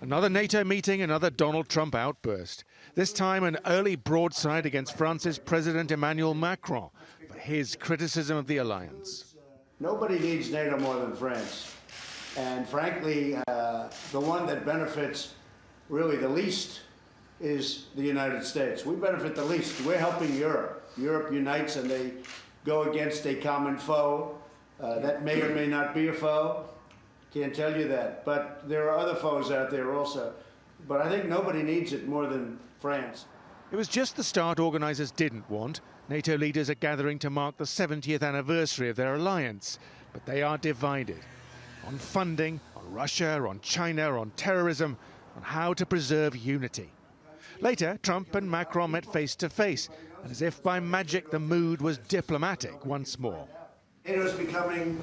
Another NATO meeting, another Donald Trump outburst. This time an early broadside against France's President Emmanuel Macron for his criticism of the alliance. Nobody needs NATO more than France. And frankly, the one that benefits really the least is the United States. We benefit the least. We're helping Europe. Europe unites and they go against a common foe. That may or may not be a foe. Can't tell you that. But there are other foes out there also. But I think nobody needs it more than France. It was just the start organisers didn't want. NATO leaders are gathering to mark the 70th anniversary of their alliance. But they are divided on funding, on Russia, on China, on terrorism, on how to preserve unity. Later, Trump and Macron met face to face, and as if by magic, the mood was diplomatic once more. NATO is becoming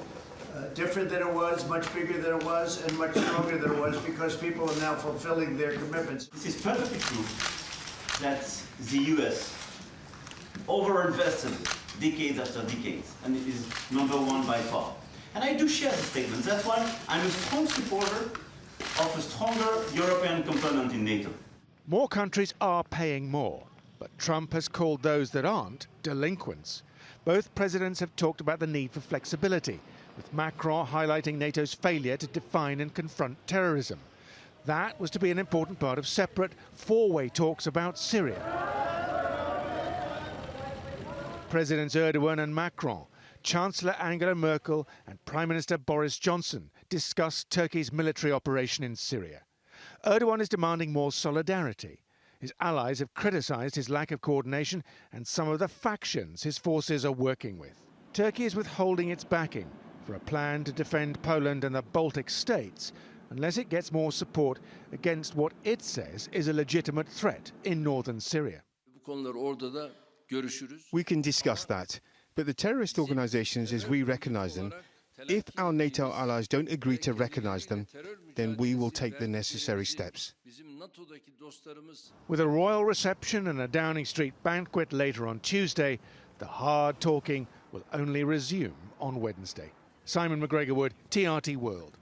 different than it was, much bigger than it was, and much stronger than it was because people are now fulfilling their commitments. This is perfectly true that the US overinvested decades after decades, and it is #1 by far. And I do share the statement. That's why I'm a strong supporter of a stronger European component in NATO. More countries are paying more, but Trump has called those that aren't delinquents. Both presidents have talked about the need for flexibility, with Macron highlighting NATO's failure to define and confront terrorism. That was to be an important part of separate four-way talks about Syria. Presidents Erdogan and Macron, Chancellor Angela Merkel and Prime Minister Boris Johnson discussed Turkey's military operation in Syria. Erdogan is demanding more solidarity. His allies have criticised his lack of coordination and some of the factions his forces are working with. Turkey is withholding its backing for a plan to defend Poland and the Baltic states unless it gets more support against what it says is a legitimate threat in northern Syria. We can discuss that, but the terrorist organisations as we recognise them, if our NATO allies don't agree to recognise them, then we will take the necessary steps. With a royal reception and a Downing Street banquet later on Tuesday, the hard talking will only resume on Wednesday. Simon McGregor-Wood, TRT World.